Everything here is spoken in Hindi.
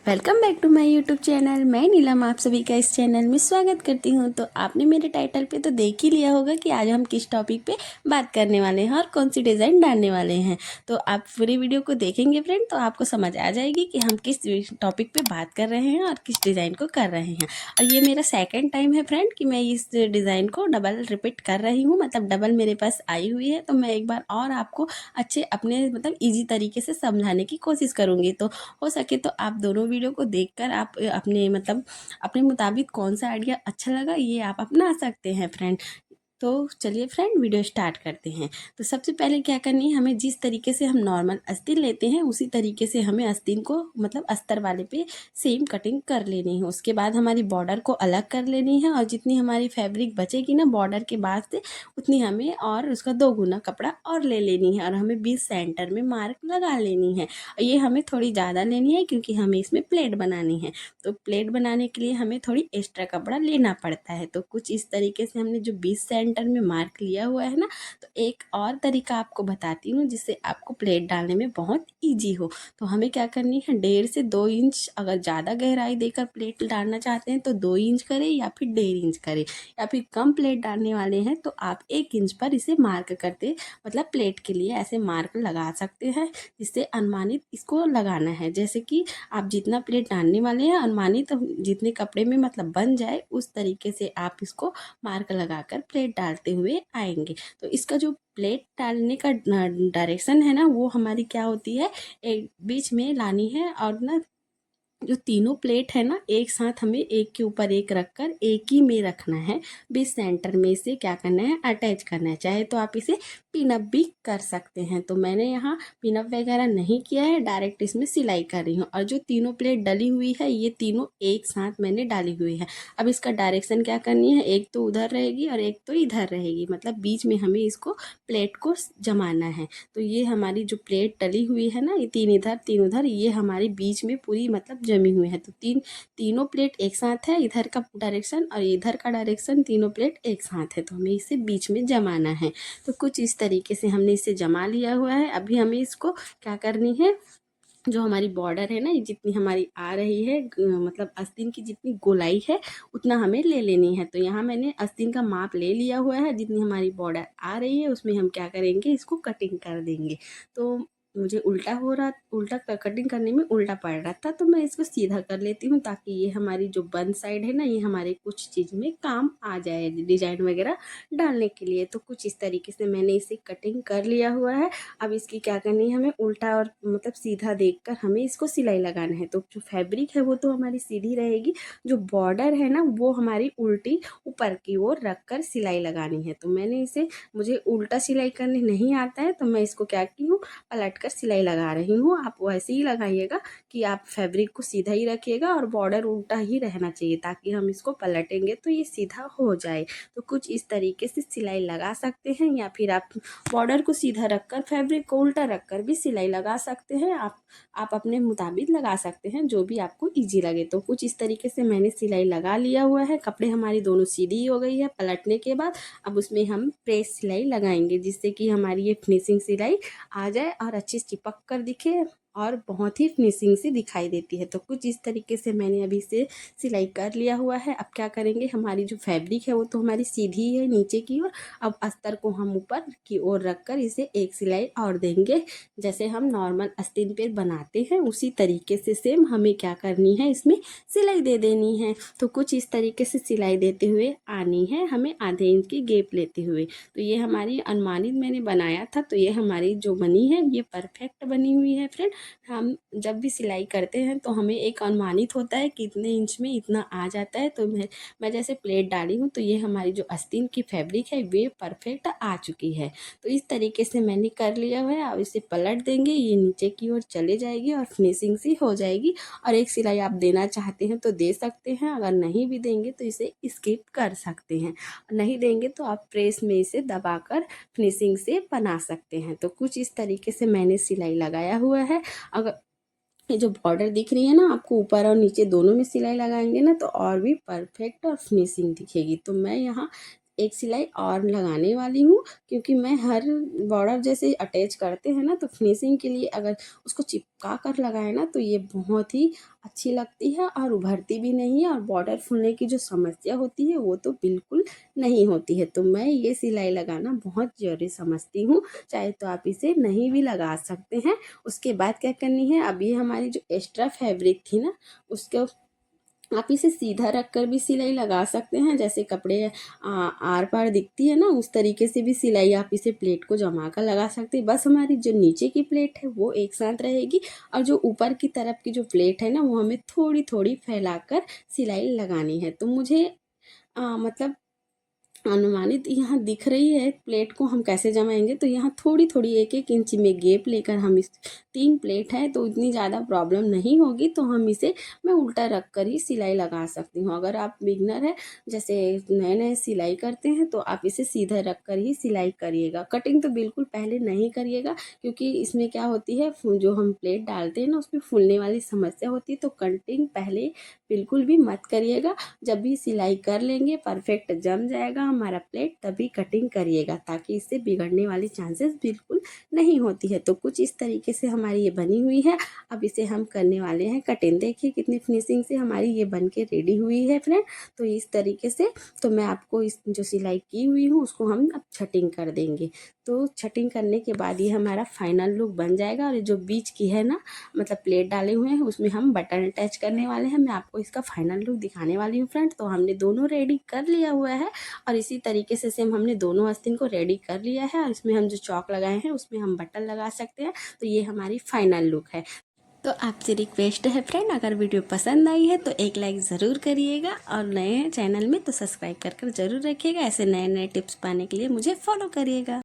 Welcome back to my YouTube channel. मैं नीलम आप सभी का इस चैनल में स्वागत करती हूं। तो आपने मेरे टाइटल पे तो देख ही लिया होगा कि आज हम किस टॉपिक पे बात करने वाले हैं और कौन सी डिज़ाइन डालने वाले हैं। तो आप पूरी वीडियो को देखेंगे फ्रेंड तो आपको समझ आ जाएगी कि हम किस टॉपिक पे बात कर रहे हैं और किस डिज़ाइन को कर रहे हैं। और ये मेरा सेकेंड टाइम है फ्रेंड कि मैं इस डिज़ाइन को डबल रिपीट कर रही हूँ, मतलब डबल मेरे पास आई हुई है। तो मैं एक बार और आपको अच्छे अपने मतलब ईजी तरीके से समझाने की कोशिश करूँगी। तो हो सके तो आप दोनों वीडियो को देखकर आप अपने मतलब अपने मुताबिक कौन सा आइडिया अच्छा लगा ये आप अपना सकते हैं फ्रेंड। तो चलिए फ्रेंड वीडियो स्टार्ट करते हैं। तो सबसे पहले क्या करनी है, हमें जिस तरीके से हम नॉर्मल आस्तीन लेते हैं उसी तरीके से हमें आस्तीन को मतलब अस्तर वाले पे सेम कटिंग कर लेनी है। उसके बाद हमारी बॉर्डर को अलग कर लेनी है और जितनी हमारी फैब्रिक बचेगी ना बॉर्डर के बाद से उतनी हमें और उसका 2 गुना कपड़ा और ले लेनी है और हमें बीच सेंटर में मार्क लगा लेनी है। ये हमें थोड़ी ज़्यादा लेनी है क्योंकि हमें इसमें प्लेट बनानी है। तो प्लेट बनाने के लिए हमें थोड़ी एक्स्ट्रा कपड़ा लेना पड़ता है। तो कुछ इस तरीके से हमने जो बीच सेंटर में मार्क लिया हुआ है ना, तो एक और तरीका आपको बताती हूँ जिससे आपको प्लेट डालने में बहुत ईजी हो। तो हमें क्या करनी है, 1.5 से 2 इंच अगर ज़्यादा गहराई देकर प्लेट डालना चाहते हैं तो 2 इंच करें या फिर 1.5 इंच करें, या फिर कम प्लेट डालने वाले हैं तो आप 1 इंच पर इसे मार्क करते मतलब प्लेट के लिए ऐसे मार्क लगा सकते हैं। जिससे अनुमानित इसको लगाना है, जैसे कि आप जितना प्लेट डालने वाले हैं अनुमानित जितने कपड़े में मतलब बन जाए उस तरीके से आप इसको मार्क लगाकर प्लेट डालते हुए आएंगे। तो इसका जो प्लेट डालने का डायरेक्शन है ना वो हमारी क्या होती है, एक बीच में लानी है और ना जो तीनों प्लेट है ना एक साथ हमें एक के ऊपर एक रखकर एक ही में रखना है। बीच सेंटर में इसे क्या करना है, अटैच करना है। चाहे तो आप इसे पिनअप भी कर सकते हैं। तो मैंने यहाँ पिनअप वगैरह नहीं किया है, डायरेक्ट इसमें सिलाई कर रही हूँ। और जो तीनों प्लेट डली हुई है ये तीनों एक साथ मैंने डाली हुई है। अब इसका डायरेक्शन क्या करनी है, एक तो उधर रहेगी और एक तो इधर रहेगी, मतलब बीच में हमें इसको प्लेट को जमाना है। तो ये हमारी जो प्लेट डली हुई है ना, ये 3 इधर 3 उधर, ये हमारी बीच में पूरी मतलब जमी हुई है। तो तीनों प्लेट एक साथ है, इधर का डायरेक्शन और इधर का डायरेक्शन, तीनों प्लेट एक साथ है। तो हमें इसे बीच में जमाना है। तो कुछ इस तरीके से हमने इसे जमा लिया हुआ है। अभी हमें इसको क्या करनी है, जो हमारी बॉर्डर है ना ये जितनी हमारी आ रही है मतलब आस्तीन की जितनी गोलाई है उतना हमें ले लेनी है। तो यहाँ मैंने आस्तीन का माप ले लिया हुआ है, जितनी हमारी बॉर्डर आ रही है उसमें हम क्या करेंगे, इसको कटिंग कर देंगे। तो मुझे उल्टा कटिंग करने में उल्टा पड़ रहा था तो मैं इसको सीधा कर लेती हूँ ताकि ये हमारी जो बन साइड है ना ये हमारे कुछ चीज़ में काम आ जाए डिजाइन वगैरह डालने के लिए। तो कुछ इस तरीके से मैंने इसे कटिंग कर लिया हुआ है। अब इसकी क्या करनी है, हमें उल्टा और मतलब सीधा देखकर हमें इसको सिलाई लगाना है। तो जो फैब्रिक है वो तो हमारी सीधी रहेगी, जो बॉर्डर है ना वो हमारी उल्टी ऊपर की ओर रख कर सिलाई लगानी है। तो मैंने इसे, मुझे उल्टा सिलाई करने नहीं आता है तो मैं इसको क्या की हूँ, पलट कर सिलाई लगा रही हूँ। आप वैसे ही लगाइएगा कि आप फैब्रिक को सीधा ही रखिएगा और बॉर्डर उल्टा ही रहना चाहिए ताकि हम इसको पलटेंगे तो ये सीधा हो जाए। तो कुछ इस तरीके से सिलाई लगा सकते हैं, या फिर आप बॉर्डर को सीधा रखकर फैब्रिक को उल्टा रखकर भी सिलाई लगा सकते हैं। आप अपने मुताबिक लगा सकते हैं जो भी आपको इजी लगे। तो कुछ इस तरीके से मैंने सिलाई लगा लिया हुआ है। कपड़े हमारी दोनों सीधी हो गई है पलटने के बाद। अब उसमें हम प्रेस सिलाई लगाएंगे जिससे कि हमारी ये फिनिशिंग सिलाई आ जाए और अच्छी चिपक कर दिखे और बहुत ही फिनिशिंग से दिखाई देती है। तो कुछ इस तरीके से मैंने अभी से सिलाई कर लिया हुआ है। अब क्या करेंगे, हमारी जो फैब्रिक है वो तो हमारी सीधी है नीचे की ओर। अब अस्तर को हम ऊपर की ओर रखकर इसे एक सिलाई और देंगे, जैसे हम नॉर्मल आस्तीन पे बनाते हैं उसी तरीके से सेम हमें क्या करनी है, इसमें सिलाई दे देनी है। तो कुछ इस तरीके से सिलाई देते हुए आनी है हमें, आधे इंच की गैप लेते हुए। तो ये हमारी अनुमानित मैंने बनाया था, तो ये हमारी जो बनी है ये परफेक्ट बनी हुई है फ्रेंड। हम जब भी सिलाई करते हैं तो हमें एक अनुमानित होता है कि इतने इंच में इतना आ जाता है। तो मैं जैसे प्लेट डाली हूँ तो ये हमारी जो आस्तीन की फैब्रिक है वे परफेक्ट आ चुकी है। तो इस तरीके से मैंने कर लिया हुआ है। अब इसे पलट देंगे, ये नीचे की ओर चले जाएगी और फिनिशिंग सी हो जाएगी। और एक सिलाई आप देना चाहते हैं तो दे सकते हैं, अगर नहीं भी देंगे तो इसे स्किप कर सकते हैं। नहीं देंगे तो आप प्रेस में इसे दबाकर फिनिशिंग से बना सकते हैं। तो कुछ इस तरीके से मैंने सिलाई लगाया हुआ है। अगर ये जो बॉर्डर दिख रही है ना आपको, ऊपर और नीचे दोनों में सिलाई लगाएंगे ना तो और भी परफेक्ट और फिनिशिंग दिखेगी। तो मैं यहाँ एक सिलाई और लगाने वाली हूँ, क्योंकि मैं हर बॉर्डर जैसे अटैच करते हैं ना तो फिनिशिंग के लिए अगर उसको चिपका कर लगाए ना तो ये बहुत ही अच्छी लगती है और उभरती भी नहीं है, और बॉर्डर फूलने की जो समस्या होती है वो तो बिल्कुल नहीं होती है। तो मैं ये सिलाई लगाना बहुत ज़रूरी समझती हूँ, चाहे तो आप इसे नहीं भी लगा सकते हैं। उसके बाद क्या करनी है, अब ये हमारी जो एक्स्ट्रा फैब्रिक थी ना उसको आप इसे सीधा रख कर भी सिलाई लगा सकते हैं, जैसे कपड़े आर पार दिखती है ना उस तरीके से भी सिलाई आप इसे प्लेट को जमा कर लगा सकते हैं। बस हमारी जो नीचे की प्लेट है वो एक साथ रहेगी, और जो ऊपर की तरफ की जो प्लेट है ना वो हमें थोड़ी थोड़ी फैलाकर सिलाई लगानी है। तो मुझे मतलब अनुमानित यहाँ दिख रही है प्लेट को हम कैसे जमाएंगे, तो यहाँ थोड़ी थोड़ी एक एक इंच में गैप लेकर हम इस 3 प्लेट है तो इतनी ज़्यादा प्रॉब्लम नहीं होगी, तो हम इसे मैं उल्टा रख कर ही सिलाई लगा सकती हूँ। अगर आप बिगनर है, जैसे नए नए सिलाई करते हैं, तो आप इसे सीधा रख कर ही सिलाई करिएगा। कटिंग तो बिल्कुल पहले नहीं करिएगा, क्योंकि इसमें क्या होती है जो हम प्लेट डालते हैं ना उसमें फूलने वाली समस्या होती है। तो कटिंग पहले बिल्कुल भी मत करिएगा। जब भी सिलाई कर लेंगे परफेक्ट जम जाएगा हमारा प्लेट तभी कटिंग करिएगा, ताकि इससे बिगड़ने वाली चांसेस बिल्कुल नहीं होती है। तो कुछ इस तरीके से हमारी ये बनी हुई है। अब इसे हम करने वाले हैं कटिंग। देखिए कितनी फिनिशिंग से हमारी ये बन के रेडी हुई है फ्रेंड। तो इस तरीके से तो मैं आपको इस जो सिलाई की हुई हूँ उसको हम अब छटिंग कर देंगे। तो छटिंग करने के बाद ये हमारा फाइनल लुक बन जाएगा। और जो बीच की है ना मतलब प्लेट डाले हुए हैं उसमें हम बटन अटैच करने वाले हैं। मैं आपको इसका फाइनल लुक दिखाने वाली हूँ फ्रेंड। तो हमने दोनों रेडी कर लिया हुआ है, और इसी तरीके से सेम हमने दोनों आस्तीन को रेडी कर लिया है, और इसमें हम जो चौक लगाए हैं उसमें हम बटन लगा सकते हैं। तो ये हमारी फाइनल लुक है। तो आपसे रिक्वेस्ट है फ्रेंड, अगर वीडियो पसंद आई है तो एक लाइक ज़रूर करिएगा, और नए चैनल में तो सब्सक्राइब कर ज़रूर रखिएगा। ऐसे नए नए टिप्स पाने के लिए मुझे फॉलो करिएगा।